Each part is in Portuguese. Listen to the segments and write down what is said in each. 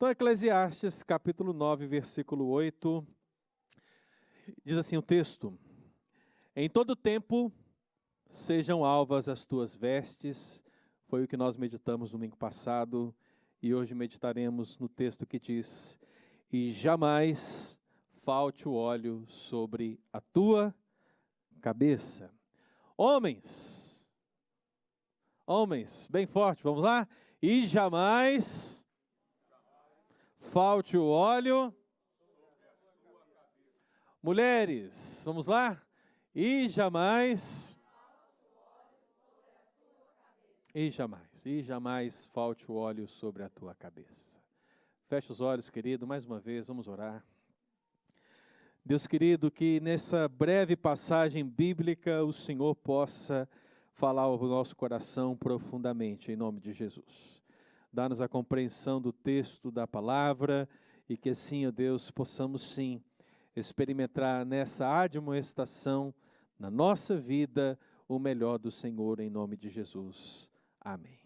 Então, Eclesiastes, capítulo 9, versículo 8, diz assim o texto: Em todo tempo sejam alvas as tuas vestes. Foi o que nós meditamos no domingo passado, e hoje meditaremos no texto que diz: E jamais falte o óleo sobre a tua cabeça. Homens, bem forte, vamos lá? E jamais falte o óleo. Mulheres, vamos lá? E jamais falte o óleo sobre a tua cabeça. Feche os olhos, querido, mais uma vez, vamos orar. Deus querido, que nessa breve passagem bíblica o Senhor possa falar ao nosso coração profundamente, em nome de Jesus. Dá-nos a compreensão do texto, da palavra, e que assim, ó Deus, possamos sim experimentar nessa admoestação, na nossa vida, o melhor do Senhor, em nome de Jesus. Amém.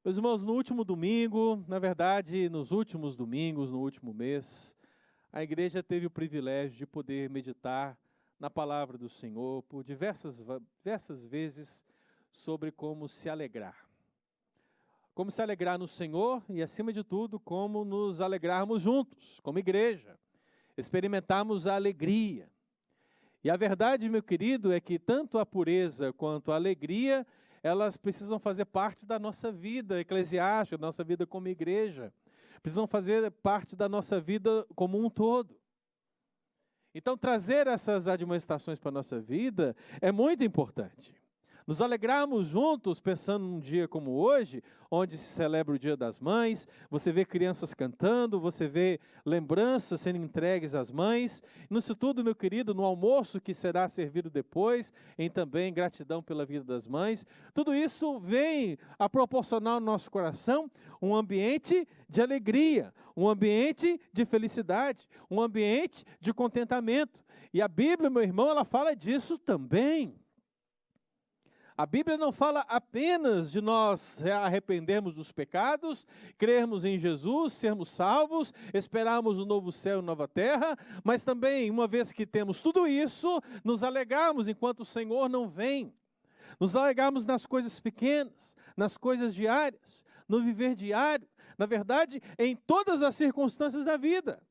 Meus irmãos, no último domingo, na verdade, nos últimos domingos, no último mês, a igreja teve o privilégio de poder meditar na palavra do Senhor por diversas vezes sobre como se alegrar. Como se alegrar no Senhor e, acima de tudo, como nos alegrarmos juntos, como igreja, experimentarmos a alegria. E a verdade, meu querido, é que tanto a pureza quanto a alegria, elas precisam fazer parte da nossa vida eclesiástica, da nossa vida como igreja. Precisam fazer parte da nossa vida como um todo. Então, trazer essas admoestações para a nossa vida é muito importante. Nos alegrarmos juntos, pensando num dia como hoje, onde se celebra o Dia das Mães, você vê crianças cantando, você vê lembranças sendo entregues às mães. Nisso tudo, meu querido, no almoço que será servido depois, em também gratidão pela vida das mães, tudo isso vem a proporcionar ao nosso coração um ambiente de alegria, um ambiente de felicidade, um ambiente de contentamento. E a Bíblia, meu irmão, ela fala disso também. A Bíblia não fala apenas de nós arrependermos dos pecados, crermos em Jesus, sermos salvos, esperarmos o novo céu e nova terra, mas também, uma vez que temos tudo isso, nos alegrarmos enquanto o Senhor não vem. Nos alegrarmos nas coisas pequenas, nas coisas diárias, no viver diário, na verdade, em todas as circunstâncias da vida.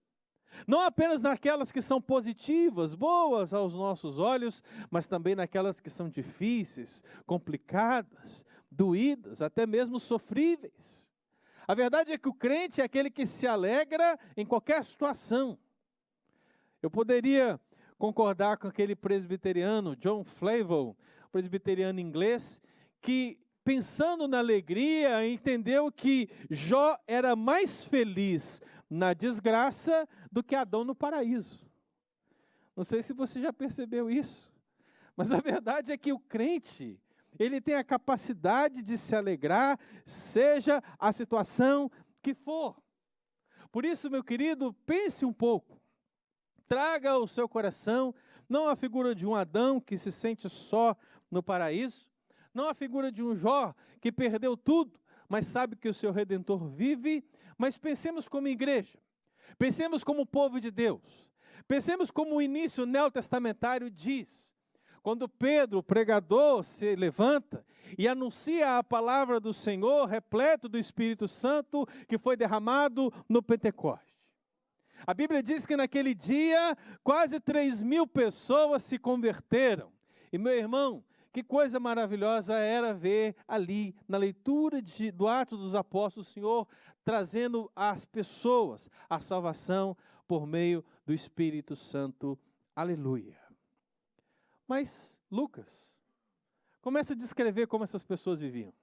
Não apenas naquelas que são positivas, boas aos nossos olhos, mas também naquelas que são difíceis, complicadas, doídas, até mesmo sofríveis. A verdade é que o crente é aquele que se alegra em qualquer situação. Eu poderia concordar com aquele presbiteriano, John Flavel, presbiteriano inglês, que pensando na alegria, entendeu que Jó era mais feliz na desgraça do que Adão no paraíso. Não sei se você já percebeu isso, mas a verdade é que o crente, ele tem a capacidade de se alegrar, seja a situação que for. Por isso, meu querido, pense um pouco, traga ao seu coração, não a figura de um Adão que se sente só no paraíso, não a figura de um Jó que perdeu tudo, mas sabe que o seu Redentor vive. Mas pensemos como igreja, pensemos como povo de Deus, pensemos como o início neotestamentário diz. Quando Pedro, o pregador, se levanta e anuncia a palavra do Senhor, repleto do Espírito Santo, que foi derramado no Pentecoste. A Bíblia diz que naquele dia, quase 3.000 pessoas se converteram. E meu irmão, que coisa maravilhosa era ver ali, na leitura do Atos dos Apóstolos, o Senhor trazendo às pessoas a salvação por meio do Espírito Santo. Aleluia. Mas Lucas começa a descrever como essas pessoas viviam.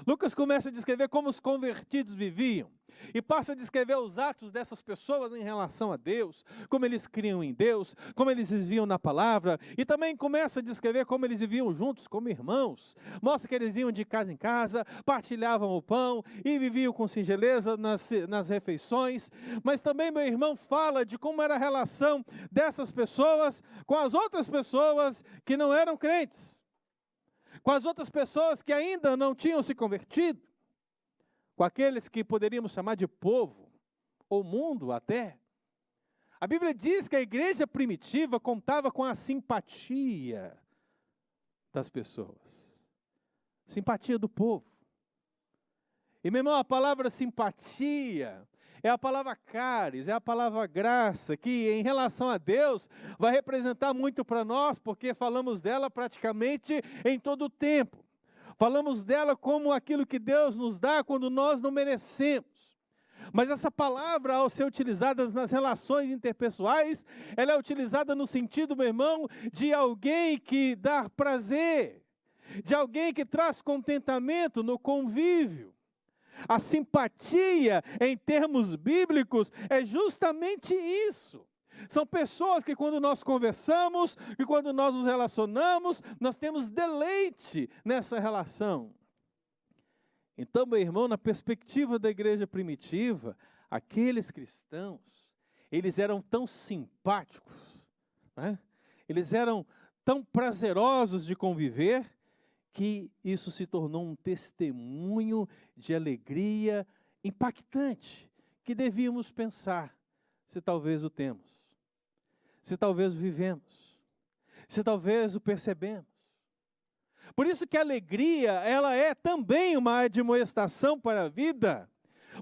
Lucas começa a descrever como os convertidos viviam, e passa a descrever os atos dessas pessoas em relação a Deus, como eles criam em Deus, como eles viviam na palavra, e também começa a descrever como eles viviam juntos como irmãos. Mostra que eles iam de casa em casa, partilhavam o pão e viviam com singeleza nas refeições, mas também, meu irmão, fala de como era a relação dessas pessoas com as outras pessoas que não eram crentes, com as outras pessoas que ainda não tinham se convertido. com aqueles que poderíamos chamar de povo, ou mundo até. A Bíblia diz que a igreja primitiva contava com a simpatia das pessoas. Simpatia do povo. E, meu irmão, a palavra simpatia é a palavra caris, é a palavra graça, que em relação a Deus vai representar muito para nós, porque falamos dela praticamente em todo o tempo. Falamos dela como aquilo que Deus nos dá quando nós não merecemos. Mas essa palavra, ao ser utilizada nas relações interpessoais, ela é utilizada no sentido, meu irmão, de alguém que dá prazer, de alguém que traz contentamento no convívio. A simpatia, em termos bíblicos, é justamente isso. São pessoas que quando nós conversamos, que quando nós nos relacionamos, nós temos deleite nessa relação. Então, meu irmão, na perspectiva da igreja primitiva, aqueles cristãos, eles eram tão simpáticos, né? Eles eram tão prazerosos de conviver, que isso se tornou um testemunho de alegria impactante, que devíamos pensar, se talvez o temos, se talvez o vivemos, se talvez o percebemos. Por isso que a alegria, ela é também uma admoestação para a vida,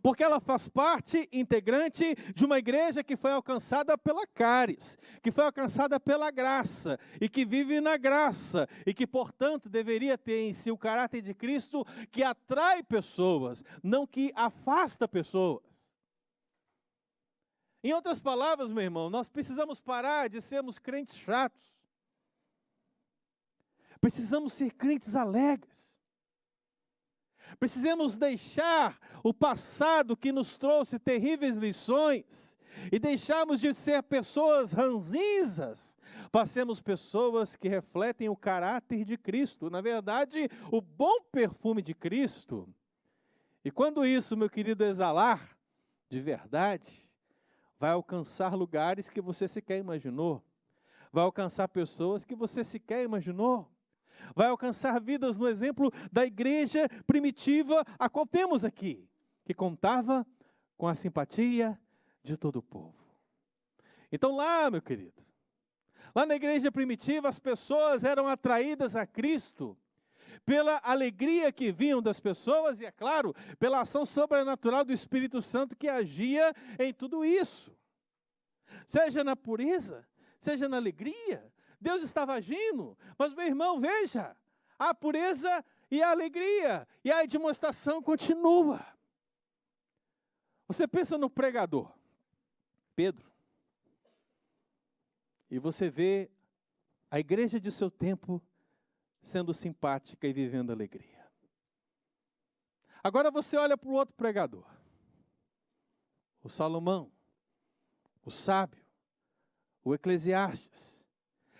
porque ela faz parte integrante de uma igreja que foi alcançada pela caris, que foi alcançada pela graça, e que vive na graça, e que, portanto, deveria ter em si o caráter de Cristo, que atrai pessoas, não que afasta pessoas. Em outras palavras, meu irmão, nós precisamos parar de sermos crentes chatos. Precisamos ser crentes alegres. Precisamos deixar o passado que nos trouxe terríveis lições e deixarmos de ser pessoas ranzinzas para sermos pessoas que refletem o caráter de Cristo. Na verdade, o bom perfume de Cristo. E quando isso, meu querido, exalar de verdade, vai alcançar lugares que você sequer imaginou. Vai alcançar pessoas que você sequer imaginou. Vai alcançar vidas no exemplo da igreja primitiva, a qual temos aqui, que contava com a simpatia de todo o povo. Então lá, meu querido, lá na igreja primitiva, as pessoas eram atraídas a Cristo pela alegria que vinham das pessoas e, é claro, pela ação sobrenatural do Espírito Santo que agia em tudo isso. Seja na pureza, seja na alegria, Deus estava agindo, mas, meu irmão, veja, a pureza e a alegria, e a demonstração continua. Você pensa no pregador, Pedro, e você vê a igreja de seu tempo sendo simpática e vivendo alegria. Agora você olha para o outro pregador, o Salomão, o sábio, o Eclesiastes,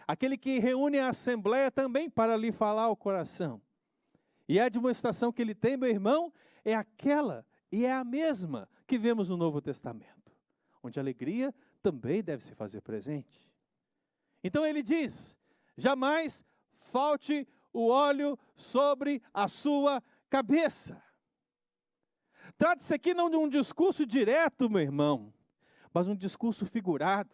aquele que reúne a assembleia também para lhe falar ao coração. E a demonstração que ele tem, meu irmão, é aquela e é a mesma que vemos no Novo Testamento, onde a alegria também deve se fazer presente. Então ele diz, jamais falte o óleo sobre a sua cabeça. Trata-se aqui não de um discurso direto, meu irmão, mas um discurso figurado,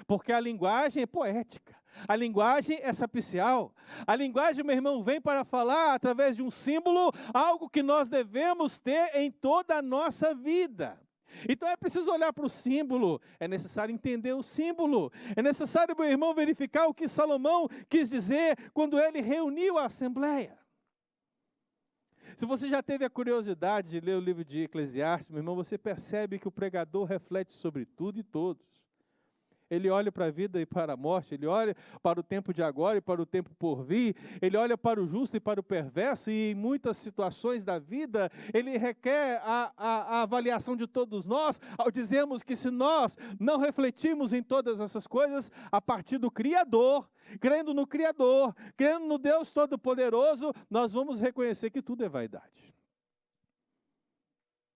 porque a linguagem é poética. A linguagem é sapicial. A linguagem, meu irmão, vem para falar através de um símbolo, algo que nós devemos ter em toda a nossa vida. Então é preciso olhar para o símbolo, é necessário entender o símbolo, é necessário, meu irmão, verificar o que Salomão quis dizer quando ele reuniu a assembleia. Se você já teve a curiosidade de ler o livro de Eclesiastes, meu irmão, você percebe que o pregador reflete sobre tudo e todos. Ele olha para a vida e para a morte, ele olha para o tempo de agora e para o tempo por vir, ele olha para o justo e para o perverso, e em muitas situações da vida, ele requer a avaliação de todos nós, ao dizermos que se nós não refletirmos em todas essas coisas, a partir do Criador, crendo no Criador, crendo no Deus Todo-Poderoso, nós vamos reconhecer que tudo é vaidade.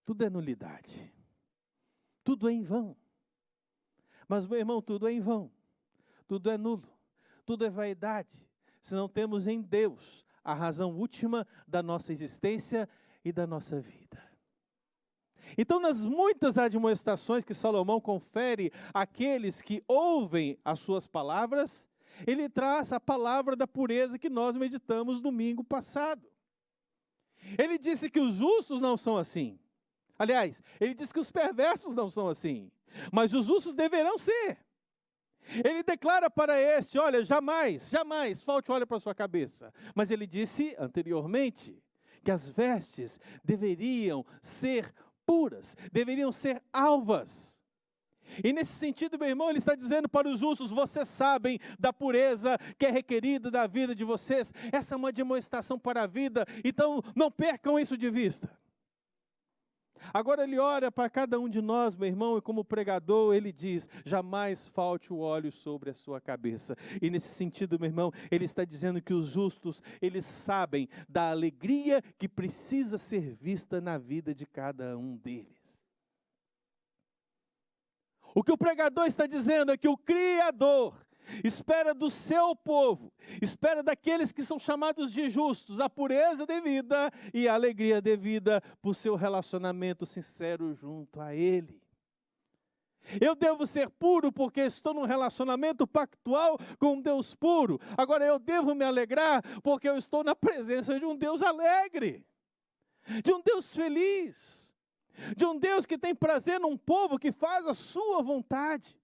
Tudo é nulidade. Tudo é em vão. Mas, meu irmão, tudo é em vão, tudo é nulo, tudo é vaidade, se não temos em Deus a razão última da nossa existência e da nossa vida. Então, nas muitas admoestações que Salomão confere àqueles que ouvem as suas palavras, ele traz a palavra da pureza que nós meditamos domingo passado. Ele disse que os justos não são assim. Aliás, ele disse que os perversos não são assim, mas os justos deverão ser. Ele declara para este, olha, jamais falte óleo para a sua cabeça. Mas ele disse anteriormente que as vestes deveriam ser puras, deveriam ser alvas. E nesse sentido, meu irmão, ele está dizendo para os justos, vocês sabem da pureza que é requerida da vida de vocês. Essa é uma demonstração para a vida, então não percam isso de vista. Agora ele olha para cada um de nós, meu irmão, e como pregador ele diz, jamais falte o óleo sobre a sua cabeça. E nesse sentido, meu irmão, ele está dizendo que os justos, eles sabem da alegria que precisa ser vista na vida de cada um deles. O que o pregador está dizendo é que o Criador espera do seu povo, espera daqueles que são chamados de justos, a pureza devida e a alegria devida por seu relacionamento sincero junto a Ele. Eu devo ser puro porque estou num relacionamento pactual com um Deus puro. Agora eu devo me alegrar porque eu estou na presença de um Deus alegre, de um Deus feliz, de um Deus que tem prazer num povo que faz a sua vontade.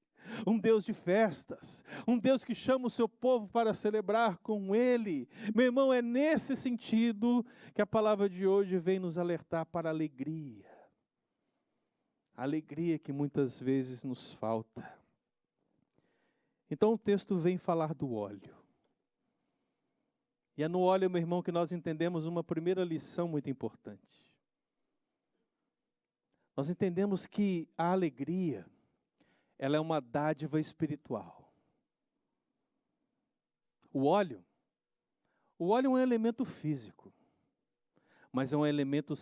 Um Deus de festas, um Deus que chama o seu povo para celebrar com Ele. Meu irmão, é nesse sentido que a palavra de hoje vem nos alertar para a alegria. A alegria que muitas vezes nos falta. Então o texto vem falar do óleo. E é no óleo, meu irmão, que nós entendemos uma primeira lição muito importante. Nós entendemos que a alegria, ela é uma dádiva espiritual. O óleo é um elemento físico, mas é um elemento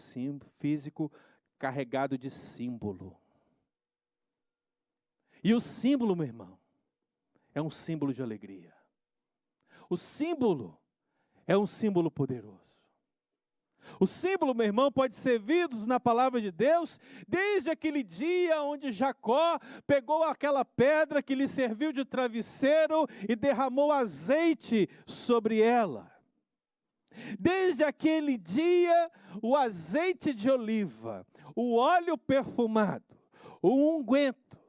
físico carregado de símbolo. E o símbolo, meu irmão, é um símbolo de alegria. O símbolo é um símbolo poderoso. O símbolo, meu irmão, pode ser visto na palavra de Deus desde aquele dia onde Jacó pegou aquela pedra que lhe serviu de travesseiro e derramou azeite sobre ela. Desde aquele dia, o azeite de oliva, o óleo perfumado, o unguento,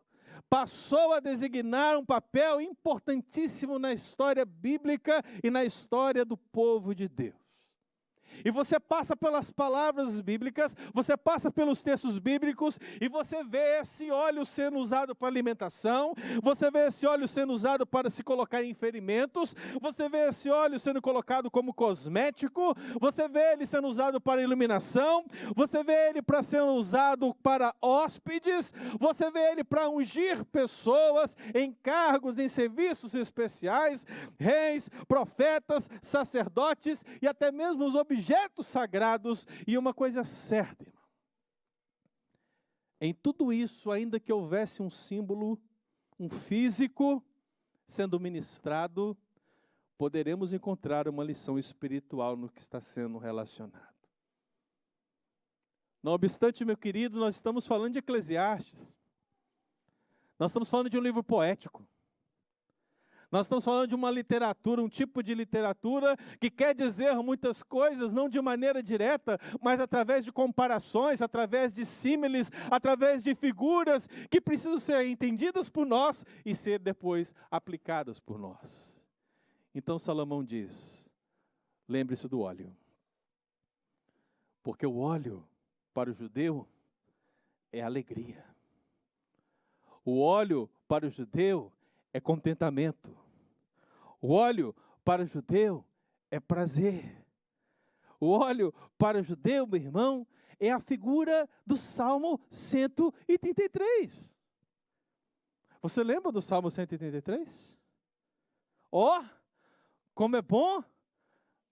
passou a designar um papel importantíssimo na história bíblica e na história do povo de Deus. E você passa pelas palavras bíblicas, você passa pelos textos bíblicos, e você vê esse óleo sendo usado para alimentação, você vê esse óleo sendo usado para se colocar em ferimentos, você vê esse óleo sendo colocado como cosmético, você vê ele sendo usado para iluminação, você vê ele para ser usado para hóspedes, você vê ele para ungir pessoas em cargos, em serviços especiais, reis, profetas, sacerdotes e até mesmo os objetos sagrados. E uma coisa certa, irmão, em tudo isso, ainda que houvesse um símbolo, um físico sendo ministrado, poderemos encontrar uma lição espiritual no que está sendo relacionado. Não obstante, meu querido, nós estamos falando de Eclesiastes, nós estamos falando de um livro poético. Nós estamos falando de uma literatura, um tipo de literatura que quer dizer muitas coisas, não de maneira direta, mas através de comparações, através de símiles, através de figuras que precisam ser entendidas por nós e ser depois aplicadas por nós. Então Salomão diz, lembre-se do óleo. Porque o óleo, para o judeu, é alegria. O óleo, para o judeu, é contentamento. O óleo para o judeu é prazer. O óleo para o judeu, meu irmão, é a figura do Salmo 133. Você lembra do Salmo 133? Ó, como é bom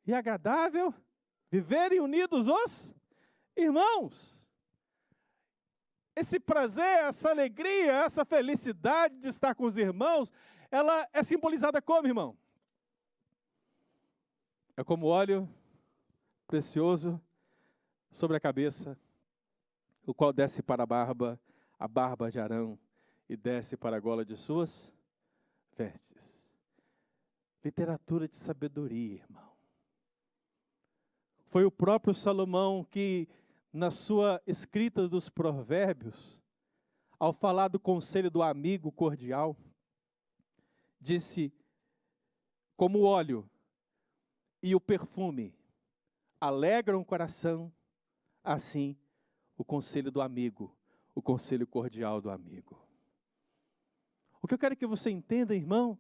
e agradável viverem unidos os irmãos. Esse prazer, essa alegria, essa felicidade de estar com os irmãos, ela é simbolizada como, irmão? É como óleo precioso sobre a cabeça o qual desce para a barba de Arão, e desce para a gola de suas vestes. Literatura de sabedoria, irmão. Foi o próprio Salomão que, na sua escrita dos provérbios, ao falar do conselho do amigo cordial, disse: como o óleo e o perfume alegram o coração, assim o conselho do amigo, o conselho cordial do amigo. O que eu quero que você entenda, irmão,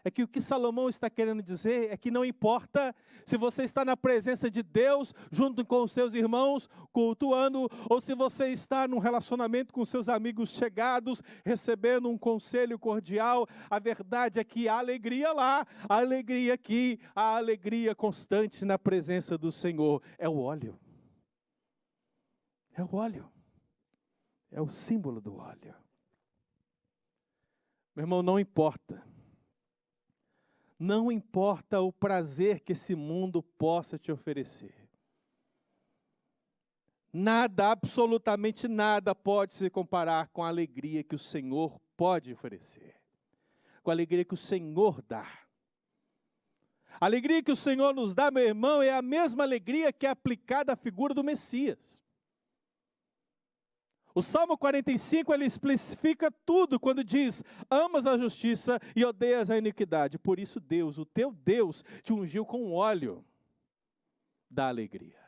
é que o que Salomão está querendo dizer é que não importa se você está na presença de Deus, junto com os seus irmãos, cultuando, ou se você está num relacionamento com seus amigos chegados, recebendo um conselho cordial, a verdade é que há alegria lá, a alegria aqui, a alegria constante na presença do Senhor. É o óleo. É o óleo. É o símbolo do óleo. Meu irmão, não importa. Não importa o prazer que esse mundo possa te oferecer. Nada, absolutamente nada pode se comparar com a alegria que o Senhor pode oferecer. Com a alegria que o Senhor dá. A alegria que o Senhor nos dá, meu irmão, é a mesma alegria que é aplicada à figura do Messias. O Salmo 45, ele especifica tudo quando diz: amas a justiça e odeias a iniquidade. Por isso Deus, o teu Deus, te ungiu com o óleo da alegria.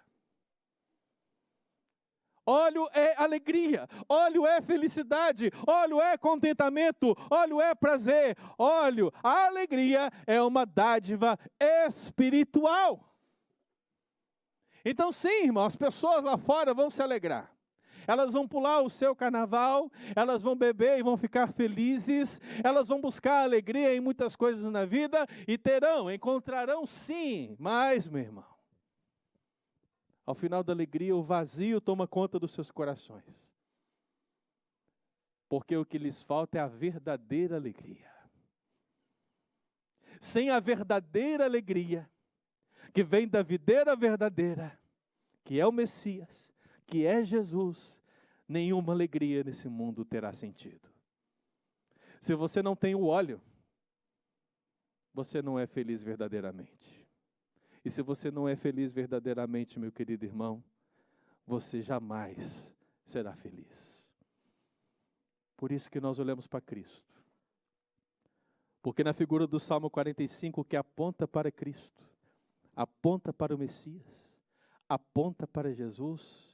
Óleo é alegria, óleo é felicidade, óleo é contentamento, óleo é prazer, óleo, a alegria é uma dádiva espiritual. Então sim, irmão, as pessoas lá fora vão se alegrar. Elas vão pular o seu carnaval, elas vão beber e vão ficar felizes, elas vão buscar alegria em muitas coisas na vida e encontrarão sim, mas, meu irmão, ao final da alegria o vazio toma conta dos seus corações. Porque o que lhes falta é a verdadeira alegria. Sem a verdadeira alegria, que vem da videira verdadeira, que é o Messias, que é Jesus, nenhuma alegria nesse mundo terá sentido. Se você não tem o óleo, você não é feliz verdadeiramente. E se você não é feliz verdadeiramente, meu querido irmão, você jamais será feliz. Por isso que nós olhamos para Cristo. Porque na figura do Salmo 45, que aponta para Cristo, aponta para o Messias, aponta para Jesus,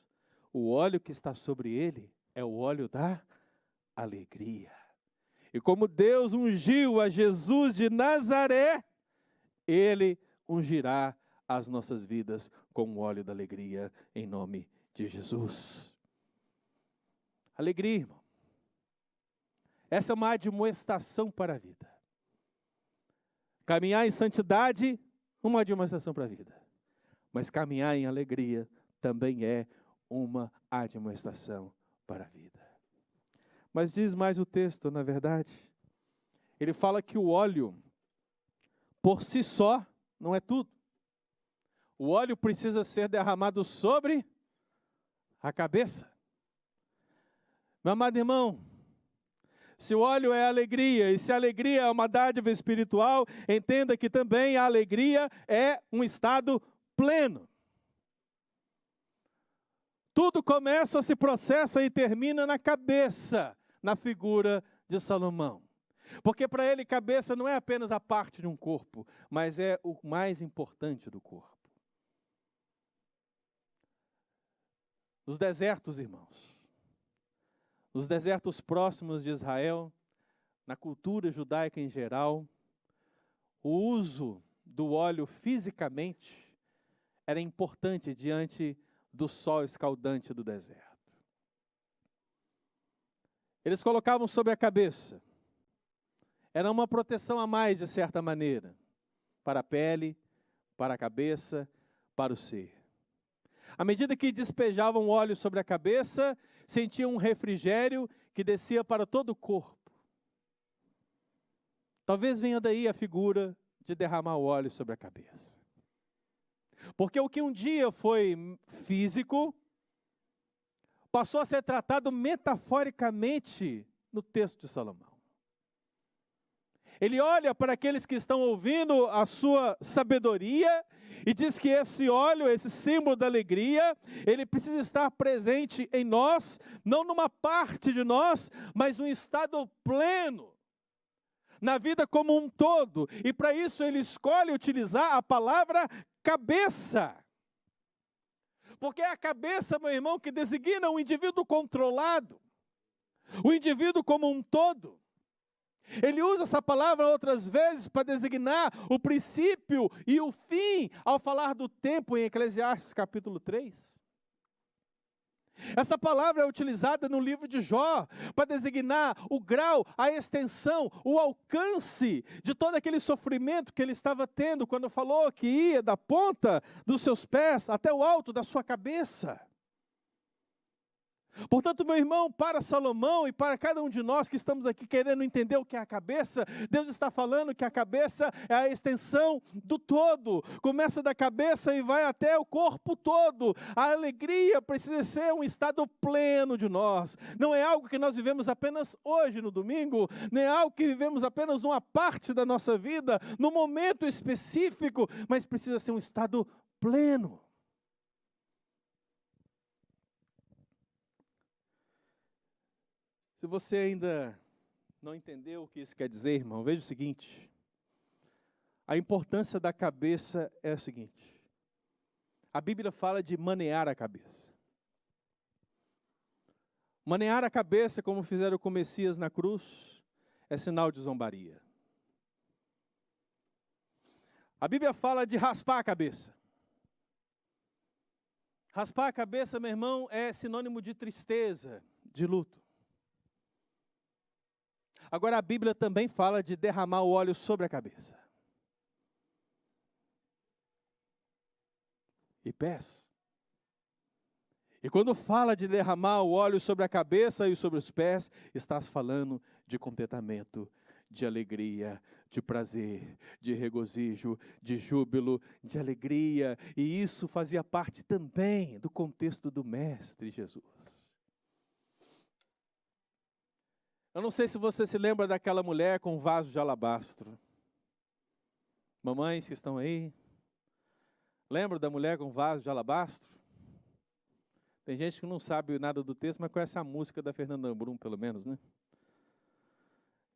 o óleo que está sobre ele é o óleo da alegria. E como Deus ungiu a Jesus de Nazaré, ele ungirá as nossas vidas com o óleo da alegria, em nome de Jesus. Alegria, irmão. Essa é uma admoestação para a vida. Caminhar em santidade, uma admoestação para a vida. Mas caminhar em alegria também é uma admoestação para a vida. Mas diz mais o texto, na verdade. Ele fala que o óleo, por si só, não é tudo. O óleo precisa ser derramado sobre a cabeça. Meu amado irmão, se o óleo é alegria, e se a alegria é uma dádiva espiritual, entenda que também a alegria é um estado pleno. Tudo começa, se processa e termina na cabeça, na figura de Salomão. Porque para ele cabeça não é apenas a parte de um corpo, mas é o mais importante do corpo. Nos desertos, irmãos, nos desertos próximos de Israel, na cultura judaica em geral, o uso do óleo fisicamente era importante diante do sol escaldante do deserto. Eles colocavam sobre a cabeça. Era uma proteção a mais, de certa maneira, para a pele, para a cabeça, para o ser. À medida que despejavam óleo sobre a cabeça, sentiam um refrigério que descia para todo o corpo. Talvez venha daí a figura de derramar o óleo sobre a cabeça. Porque o que um dia foi físico, passou a ser tratado metaforicamente no texto de Salomão. Ele olha para aqueles que estão ouvindo a sua sabedoria e diz que esse óleo, esse símbolo da alegria, ele precisa estar presente em nós, não numa parte de nós, mas num estado pleno, na vida como um todo. E para isso ele escolhe utilizar a palavra cabeça. Porque é a cabeça, meu irmão, que designa o indivíduo controlado, o indivíduo como um todo. Ele usa essa palavra outras vezes para designar o princípio e o fim, ao falar do tempo em Eclesiastes capítulo 3. Essa palavra é utilizada no livro de Jó para designar o grau, a extensão, o alcance de todo aquele sofrimento que ele estava tendo quando falou que ia da ponta dos seus pés até o alto da sua cabeça. Portanto, meu irmão, para Salomão e para cada um de nós que estamos aqui querendo entender o que é a cabeça, Deus está falando que a cabeça é a extensão do todo. Começa da cabeça e vai até o corpo todo. A alegria precisa ser um estado pleno de nós. Não é algo que nós vivemos apenas hoje no domingo, nem é algo que vivemos apenas numa parte da nossa vida, num momento específico, mas precisa ser um estado pleno. Se você ainda não entendeu o que isso quer dizer, irmão, veja o seguinte. A importância da cabeça é o seguinte. A Bíblia fala de manear a cabeça. Manear a cabeça, como fizeram com o Messias na cruz, é sinal de zombaria. A Bíblia fala de raspar a cabeça. Raspar a cabeça, meu irmão, é sinônimo de tristeza, de luto. Agora a Bíblia também fala de derramar o óleo sobre a cabeça. E pés. E quando fala de derramar o óleo sobre a cabeça e sobre os pés, estás falando de contentamento, de alegria, de prazer, de regozijo, de júbilo, de alegria. E isso fazia parte também do contexto do Mestre Jesus. Eu não sei se você se lembra daquela mulher com um vaso de alabastro. Mamães que estão aí, lembra da mulher com um vaso de alabastro? Tem gente que não sabe nada do texto, mas conhece a música da Fernanda Brum, pelo menos, né?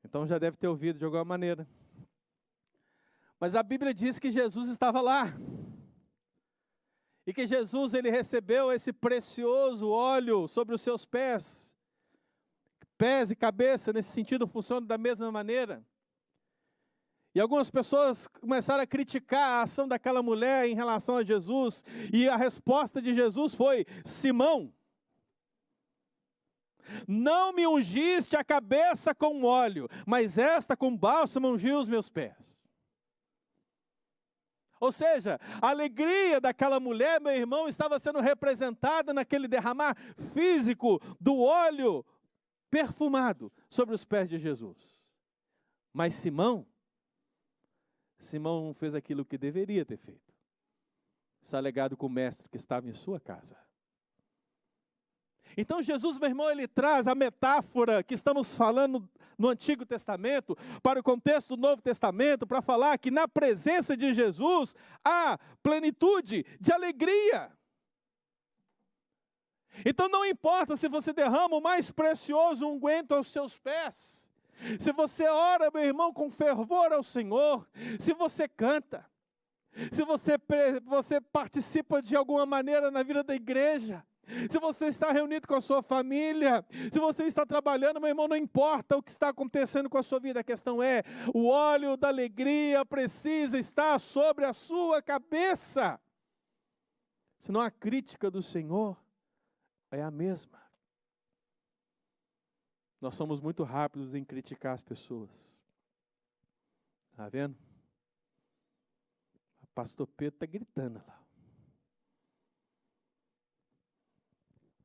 Então já deve ter ouvido de alguma maneira. Mas a Bíblia diz que Jesus estava lá. E que Jesus, ele recebeu esse precioso óleo sobre os seus pés. Pés e cabeça, nesse sentido, funcionam da mesma maneira. E algumas pessoas começaram a criticar a ação daquela mulher em relação a Jesus. E a resposta de Jesus foi: Simão, não me ungiste a cabeça com óleo, mas esta com bálsamo ungiu os meus pés. Ou seja, a alegria daquela mulher, meu irmão, estava sendo representada naquele derramar físico do óleo perfumado sobre os pés de Jesus. Mas Simão fez aquilo que deveria ter feito. Se alegado com o mestre que estava em sua casa. Então Jesus, meu irmão, ele traz a metáfora que estamos falando no Antigo Testamento para o contexto do Novo Testamento, para falar que na presença de Jesus há plenitude de alegria. Então não importa se você derrama o mais precioso unguento aos seus pés, se você ora, meu irmão, com fervor ao Senhor, se você canta, se você participa de alguma maneira na vida da igreja, se você está reunido com a sua família, se você está trabalhando, meu irmão, não importa o que está acontecendo com a sua vida, a questão é, o óleo da alegria precisa estar sobre a sua cabeça, senão a crítica do Senhor é a mesma. Nós somos muito rápidos em criticar as pessoas. Está vendo? O pastor Pedro está gritando lá.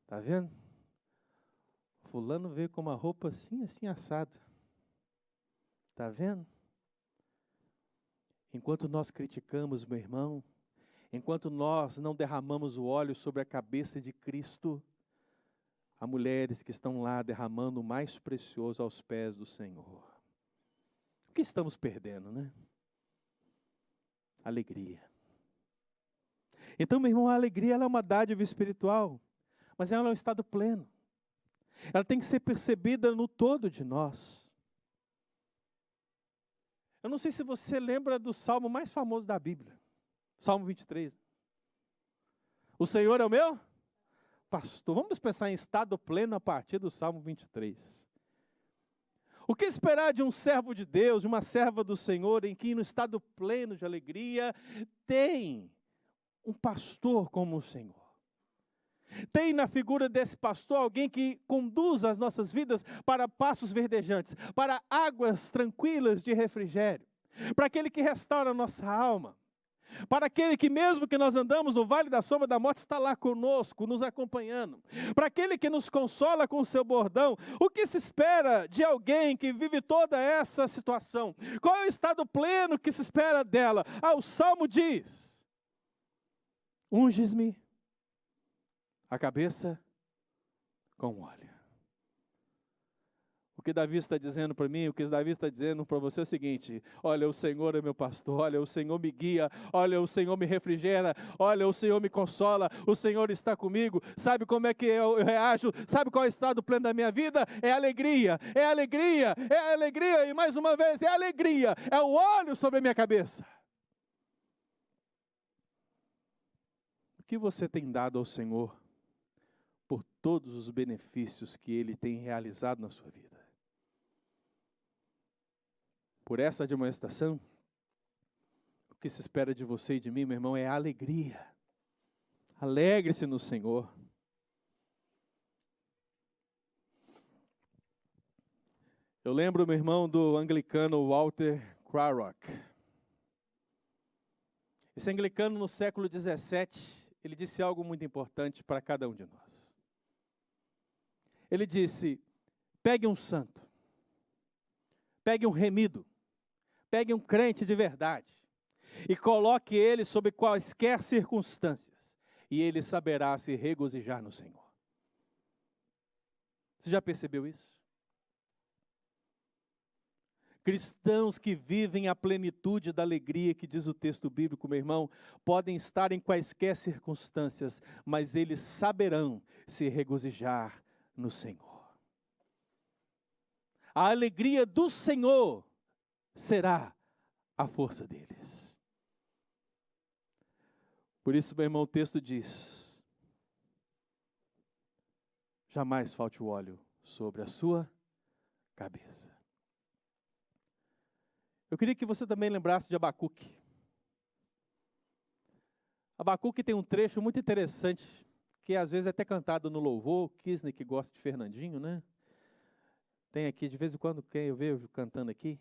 Está vendo? Fulano veio com uma roupa assim, assim assada. Está vendo? Enquanto nós criticamos, meu irmão, enquanto nós não derramamos o óleo sobre a cabeça de Cristo, há mulheres que estão lá derramando o mais precioso aos pés do Senhor. O que estamos perdendo, né? Alegria. Então, meu irmão, a alegria ela é uma dádiva espiritual, mas ela é um estado pleno. Ela tem que ser percebida no todo de nós. Eu não sei se você lembra do salmo mais famoso da Bíblia, Salmo 23. O Senhor é o meu pastor. Vamos pensar em estado pleno a partir do Salmo 23. O que esperar de um servo de Deus, de uma serva do Senhor, em que no estado pleno de alegria tem um pastor como o Senhor? Tem na figura desse pastor alguém que conduz as nossas vidas para passos verdejantes, para águas tranquilas de refrigério, para aquele que restaura a nossa alma, para aquele que mesmo que nós andamos no vale da sombra da morte, está lá conosco, nos acompanhando, para aquele que nos consola com o seu bordão. O que se espera de alguém que vive toda essa situação? Qual é o estado pleno que se espera dela? O Salmo diz: unges-me a cabeça com óleo. O que Davi está dizendo para mim, o que Davi está dizendo para você é o seguinte: olha, o Senhor é meu pastor, olha, o Senhor me guia, olha, o Senhor me refrigera, olha, o Senhor me consola, o Senhor está comigo. Sabe como é que eu reajo? Sabe qual é o estado pleno da minha vida? É alegria, é alegria, é alegria, e mais uma vez, é alegria, é o óleo sobre a minha cabeça. O que você tem dado ao Senhor por todos os benefícios que Ele tem realizado na sua vida? Por essa demonstração, o que se espera de você e de mim, meu irmão, é alegria. Alegre-se no Senhor. Eu lembro, meu irmão, do anglicano Walter Cranach. Esse anglicano, no século XVII, ele disse algo muito importante para cada um de nós. Ele disse: pegue um santo, pegue um remido, pegue um crente de verdade e coloque ele sob quaisquer circunstâncias, e ele saberá se regozijar no Senhor. Você já percebeu isso? Cristãos que vivem a plenitude da alegria que diz o texto bíblico, meu irmão, podem estar em quaisquer circunstâncias, mas eles saberão se regozijar no Senhor. A alegria do Senhor será a força deles. Por isso, meu irmão, o texto diz: jamais falte o óleo sobre a sua cabeça. Eu queria que você também lembrasse de Abacuque. Abacuque tem um trecho muito interessante, que às vezes é até cantado no louvor. Kisney, que gosta de Fernandinho, né? Tem aqui, de vez em quando, quem eu vejo cantando aqui.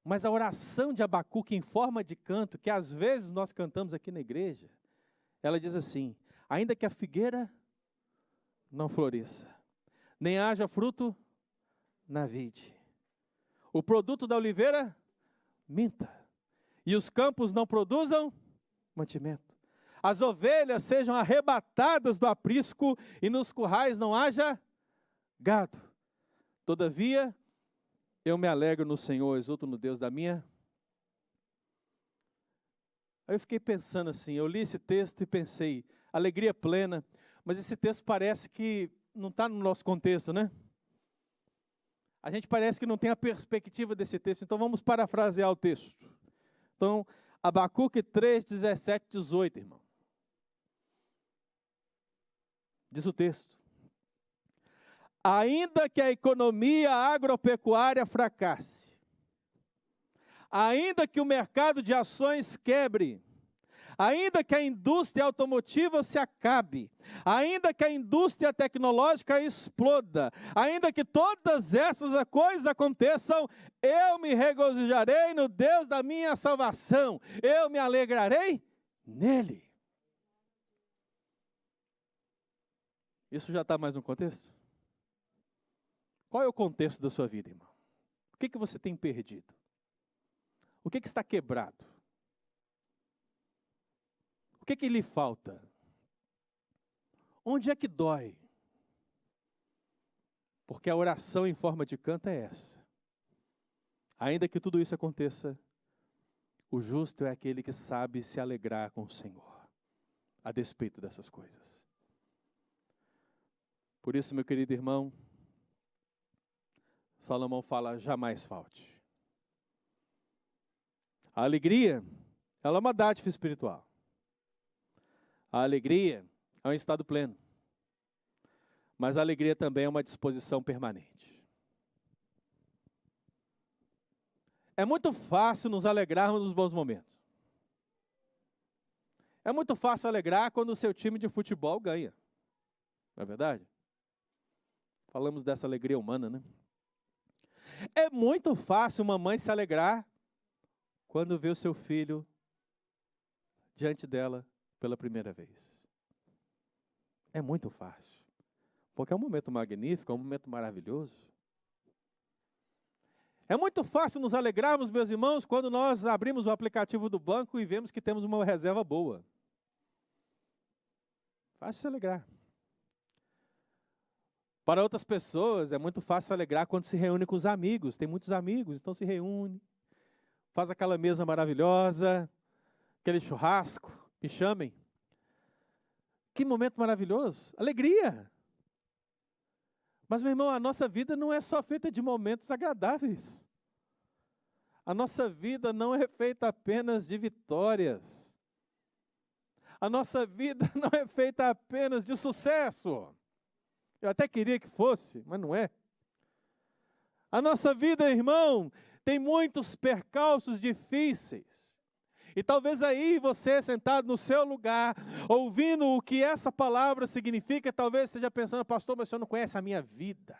Mas a oração de Abacuque em forma de canto, que às vezes nós cantamos aqui na igreja, ela diz assim: ainda que a figueira não floresça, nem haja fruto na vide, o produto da oliveira minta, e os campos não produzam mantimento, as ovelhas sejam arrebatadas do aprisco, e nos currais não haja gado. Todavia, eu me alegro no Senhor, exulto no Deus da minha. Aí eu fiquei pensando assim, eu li esse texto e pensei, alegria plena, mas esse texto parece que não está no nosso contexto, né? A gente parece que não tem a perspectiva desse texto, então vamos parafrasear o texto. Então, Abacuque 3, 17, 18, irmão. Diz o texto: ainda que a economia agropecuária fracasse, ainda que o mercado de ações quebre, ainda que a indústria automotiva se acabe, ainda que a indústria tecnológica exploda, ainda que todas essas coisas aconteçam, eu me regozijarei no Deus da minha salvação, eu me alegrarei nele. Isso já está mais no contexto? Qual é o contexto da sua vida, irmão? O que você tem perdido? O que está quebrado? O que lhe falta? Onde é que dói? Porque a oração em forma de canto é essa. Ainda que tudo isso aconteça, o justo é aquele que sabe se alegrar com o Senhor, a despeito dessas coisas. Por isso, meu querido irmão, Salomão fala, jamais falte. A alegria, ela é uma dádiva espiritual. A alegria é um estado pleno. Mas a alegria também é uma disposição permanente. É muito fácil nos alegrarmos nos bons momentos. É muito fácil alegrar quando o seu time de futebol ganha. Não é verdade? Falamos dessa alegria humana, né? É muito fácil uma mãe se alegrar quando vê o seu filho diante dela pela primeira vez. É muito fácil. Porque é um momento magnífico, é um momento maravilhoso. É muito fácil nos alegrarmos, meus irmãos, quando nós abrimos o aplicativo do banco e vemos que temos uma reserva boa. Fácil se alegrar. Para outras pessoas, é muito fácil se alegrar quando se reúne com os amigos. Tem muitos amigos, então se reúne, faz aquela mesa maravilhosa, aquele churrasco, me chamem. Que momento maravilhoso, alegria. Mas, meu irmão, a nossa vida não é só feita de momentos agradáveis. A nossa vida não é feita apenas de vitórias. A nossa vida não é feita apenas de sucesso. Eu até queria que fosse, mas não é. A nossa vida, irmão, tem muitos percalços difíceis. E talvez aí você, sentado no seu lugar, ouvindo o que essa palavra significa, talvez esteja pensando, pastor, mas o senhor não conhece a minha vida.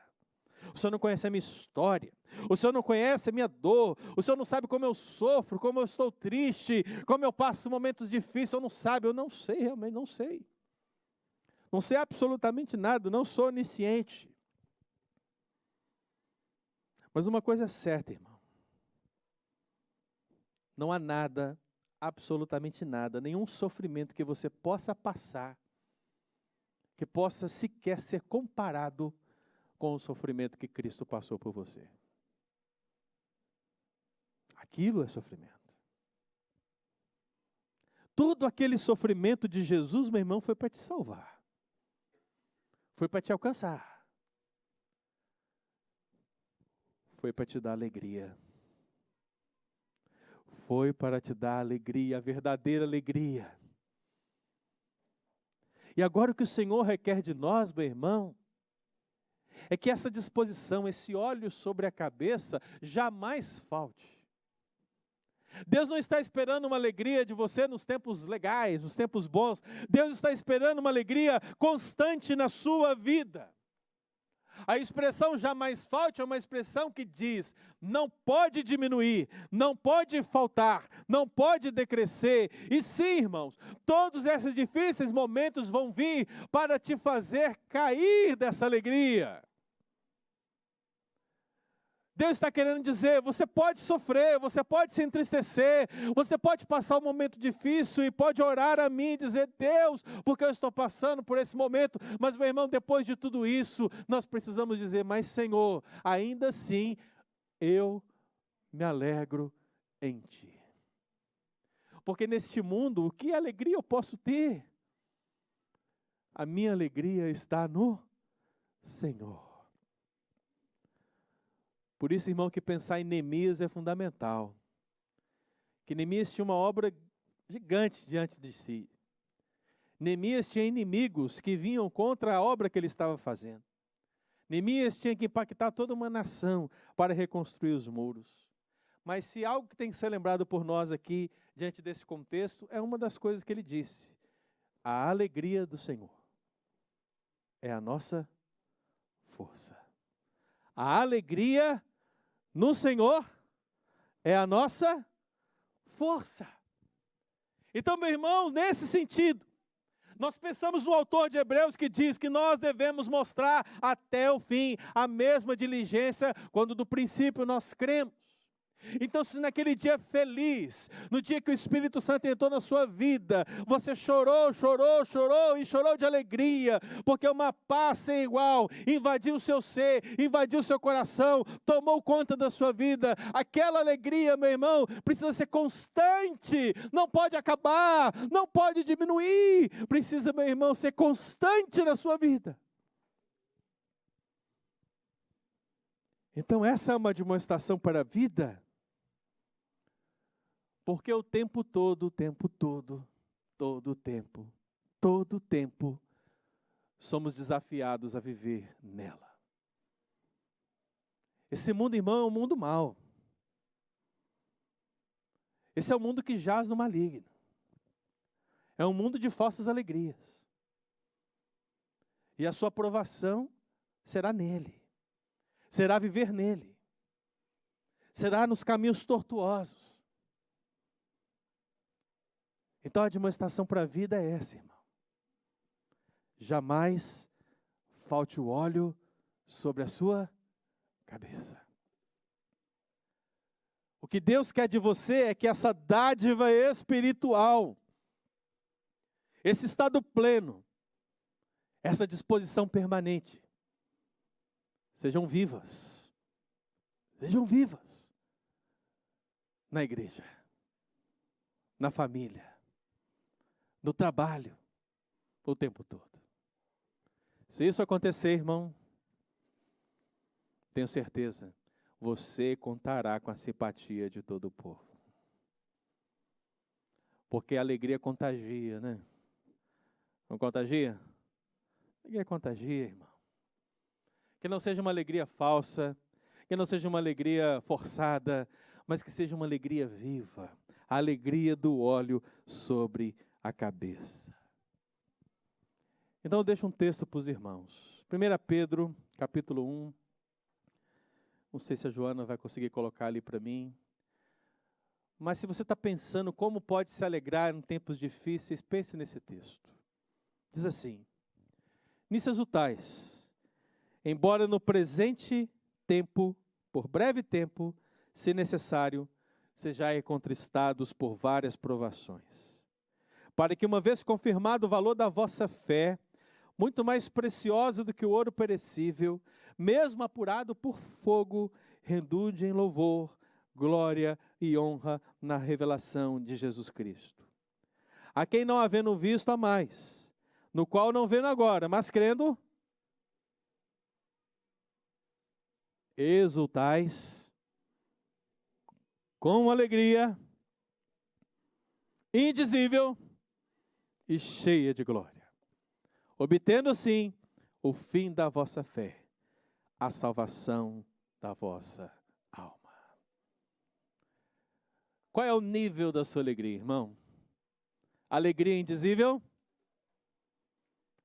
O senhor não conhece a minha história. O senhor não conhece a minha dor. O senhor não sabe como eu sofro, como eu estou triste, como eu passo momentos difíceis. O senhor não sabe, eu não sei, realmente não sei. Não sei absolutamente nada, não sou onisciente. Mas uma coisa é certa, irmão. Não há nada, absolutamente nada, nenhum sofrimento que você possa passar, que possa sequer ser comparado com o sofrimento que Cristo passou por você. Aquilo é sofrimento. Todo aquele sofrimento de Jesus, meu irmão, foi para te salvar. Foi para te alcançar. Foi para te dar alegria. Foi para te dar alegria, a verdadeira alegria. E agora o que o Senhor requer de nós, meu irmão, é que essa disposição, esse óleo sobre a cabeça, jamais falte. Deus não está esperando uma alegria de você nos tempos legais, nos tempos bons. Deus está esperando uma alegria constante na sua vida. A expressão jamais falte é uma expressão que diz, não pode diminuir, não pode faltar, não pode decrescer. E sim, irmãos, todos esses difíceis momentos vão vir para te fazer cair dessa alegria. Deus está querendo dizer, você pode sofrer, você pode se entristecer, você pode passar um momento difícil e pode orar a mim e dizer, Deus, porque eu estou passando por esse momento, mas meu irmão, depois de tudo isso, nós precisamos dizer, mas Senhor, ainda assim, eu me alegro em Ti. Porque neste mundo, que alegria eu posso ter? A minha alegria está no Senhor. Por isso, irmão, que pensar em Neemias é fundamental. Que Neemias tinha uma obra gigante diante de si. Neemias tinha inimigos que vinham contra a obra que ele estava fazendo. Neemias tinha que impactar toda uma nação para reconstruir os muros. Mas se algo que tem que ser lembrado por nós aqui, diante desse contexto, é uma das coisas que ele disse. A alegria do Senhor é a nossa força. A alegria no Senhor é a nossa força. Então, meu irmão, nesse sentido, nós pensamos no autor de Hebreus que diz que nós devemos mostrar até o fim a mesma diligência quando do princípio nós cremos. Então, se naquele dia feliz, no dia que o Espírito Santo entrou na sua vida, você chorou, chorou, chorou e chorou de alegria, porque uma paz sem igual invadiu o seu ser, invadiu o seu coração, tomou conta da sua vida. Aquela alegria, meu irmão, precisa ser constante, não pode acabar, não pode diminuir, precisa, meu irmão, ser constante na sua vida. Então, essa é uma demonstração para a vida. Porque o tempo todo, todo o tempo, somos desafiados a viver nela. Esse mundo, irmão, é um mundo mau. Esse é um mundo que jaz no maligno. É um mundo de falsas alegrias. E a sua aprovação será nele. Será viver nele. Será nos caminhos tortuosos. Então a demonstração para a vida é essa, irmão. Jamais falte o óleo sobre a sua cabeça. O que Deus quer de você é que essa dádiva espiritual, esse estado pleno, essa disposição permanente, sejam vivas na igreja, na família, no trabalho, o tempo todo. Se isso acontecer, irmão, tenho certeza, você contará com a simpatia de todo o povo. Porque a alegria contagia, né? Não contagia? Alegria contagia, irmão. Que não seja uma alegria falsa, que não seja uma alegria forçada, mas que seja uma alegria viva. A alegria do óleo sobre a cabeça. Então eu deixo um texto para os irmãos. 1 Pedro, capítulo 1. Não sei se a Joana vai conseguir colocar ali para mim. Mas se você está pensando como pode se alegrar em tempos difíceis, pense nesse texto. Diz assim: nisso exultais, embora no presente tempo, por breve tempo, se necessário, sejais contristados por várias provações, para que, uma vez confirmado o valor da vossa fé, muito mais preciosa do que o ouro perecível, mesmo apurado por fogo, redunde em louvor, glória e honra na revelação de Jesus Cristo. A quem não havendo visto há mais, no qual não vendo agora, mas crendo, exultais com alegria indizível e cheia de glória, obtendo assim o fim da vossa fé, a salvação da vossa alma. Qual é o nível da sua alegria, irmão? Alegria indizível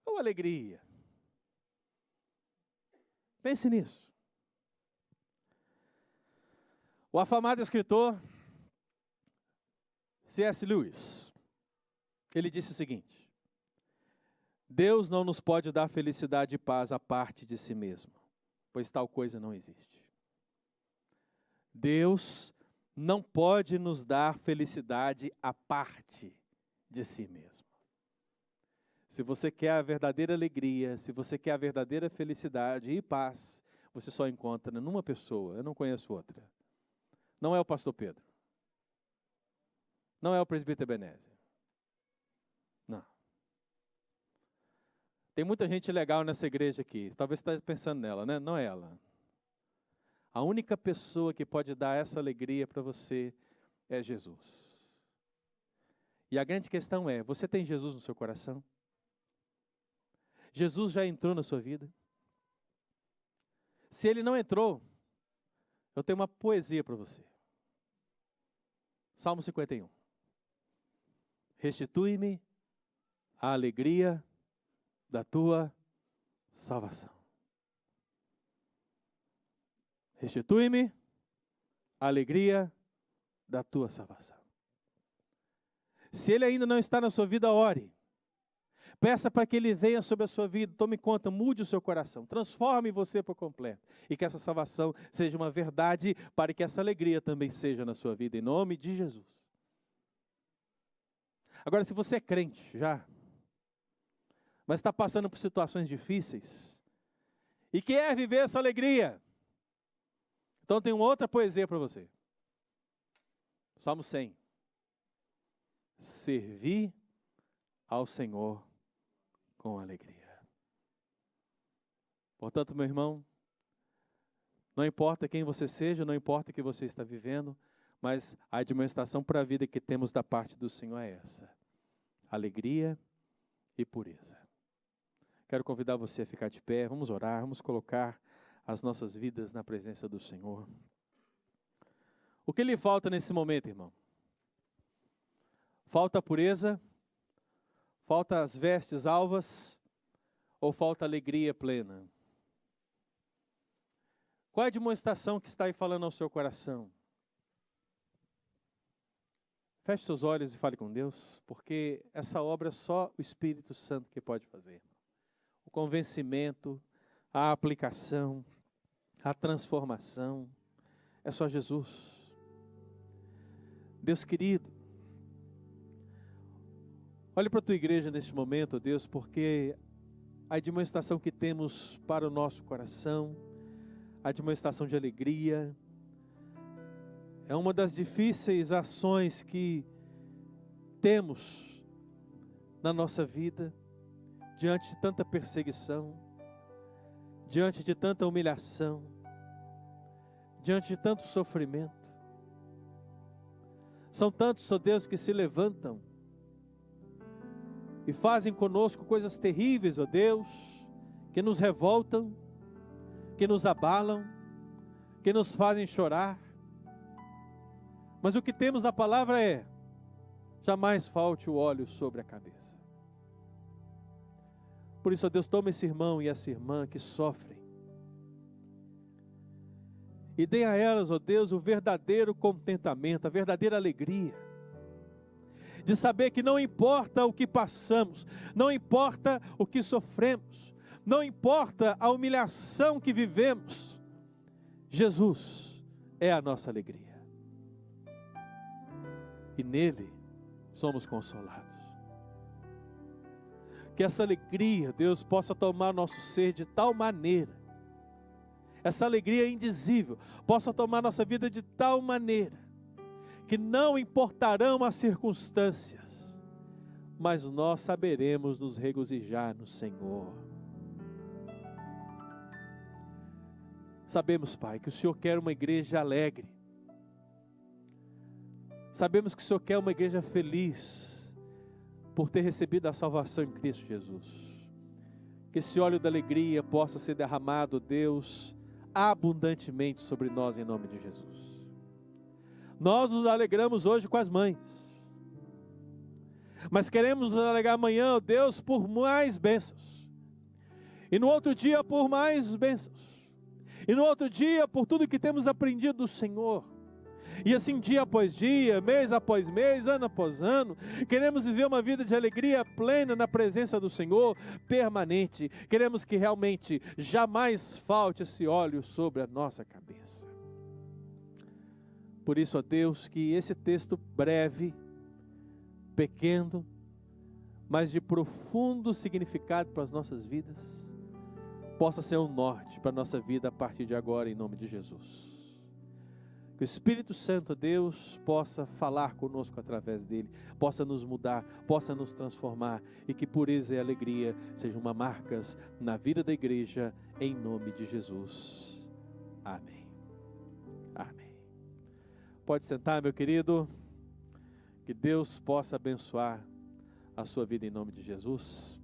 ou alegria? Pense nisso. O afamado escritor C.S. Lewis, ele disse o seguinte: Deus não nos pode dar felicidade e paz à parte de si mesmo, pois tal coisa não existe. Deus não pode nos dar felicidade à parte de si mesmo. Se você quer a verdadeira alegria, se você quer a verdadeira felicidade e paz, você só encontra numa pessoa. Eu não conheço outra. Não é o pastor Pedro. Não é o presbítero Ebenezer. Não. Tem muita gente legal nessa igreja aqui. Talvez você esteja pensando nela, né? Não é ela. A única pessoa que pode dar essa alegria para você é Jesus. E a grande questão é, você tem Jesus no seu coração? Jesus já entrou na sua vida? Se ele não entrou, eu tenho uma poesia para você. Salmo 51. Restitui-me a alegria da tua salvação. Restitui-me a alegria da tua salvação. Se ele ainda não está na sua vida, ore. Peça para que Ele venha sobre a sua vida, tome conta, mude o seu coração, transforme você por completo. E que essa salvação seja uma verdade, para que essa alegria também seja na sua vida, em nome de Jesus. Agora, se você é crente já, mas está passando por situações difíceis, e quer viver essa alegria, então tem uma outra poesia para você. Salmo 100. Servir ao Senhor com alegria. Portanto, meu irmão, não importa quem você seja, não importa o que você está vivendo, mas a admoestação para a vida que temos da parte do Senhor é essa: alegria e pureza. Quero convidar você a ficar de pé, vamos orar, vamos colocar as nossas vidas na presença do Senhor. O que lhe falta nesse momento, irmão? Falta pureza? Falta as vestes alvas? Ou falta alegria plena? Qual é a demonstração que está aí falando ao seu coração? Feche seus olhos e fale com Deus, porque essa obra é só o Espírito Santo que pode fazer. O convencimento, a aplicação, a transformação, é só Jesus. Deus querido, olhe para a tua igreja neste momento, ó Deus, porque a demonstração que temos para o nosso coração, a demonstração de alegria, é uma das difíceis ações que temos na nossa vida, diante de tanta perseguição, diante de tanta humilhação, diante de tanto sofrimento. São tantos, ó Deus, que se levantam e fazem conosco coisas terríveis, ó Deus, que nos revoltam, que nos abalam, que nos fazem chorar. Mas o que temos na palavra é: jamais falte o óleo sobre a cabeça. Por isso, ó Deus, toma esse irmão e essa irmã que sofrem e dê a elas, ó Deus, o verdadeiro contentamento, a verdadeira alegria, de saber que não importa o que passamos, não importa o que sofremos, não importa a humilhação que vivemos, Jesus é a nossa alegria. E nele somos consolados. Que essa alegria, Deus, possa tomar nosso ser de tal maneira, essa alegria indizível, possa tomar nossa vida de tal maneira, que não importarão as circunstâncias, mas nós saberemos nos regozijar no Senhor. Sabemos, Pai, que o Senhor quer uma igreja alegre. Sabemos que o Senhor quer uma igreja feliz por ter recebido a salvação em Cristo Jesus. Que esse óleo da alegria possa ser derramado, Deus, abundantemente sobre nós em nome de Jesus. Nós nos alegramos hoje com as mães, mas queremos nos alegrar amanhã, Deus, por mais bênçãos, e no outro dia por mais bênçãos, e no outro dia por tudo que temos aprendido do Senhor. E assim dia após dia, mês após mês, ano após ano, queremos viver uma vida de alegria plena na presença do Senhor, permanente. Queremos que realmente jamais falte esse óleo sobre a nossa cabeça. Por isso, ó Deus, que esse texto breve, pequeno, mas de profundo significado para as nossas vidas, possa ser um norte para a nossa vida a partir de agora, em nome de Jesus. Que o Espírito Santo, Deus, possa falar conosco através dele, possa nos mudar, possa nos transformar, e que pureza e alegria sejam uma marcas na vida da igreja, em nome de Jesus. Amém. Amém. Pode sentar, meu querido. Que Deus possa abençoar a sua vida em nome de Jesus.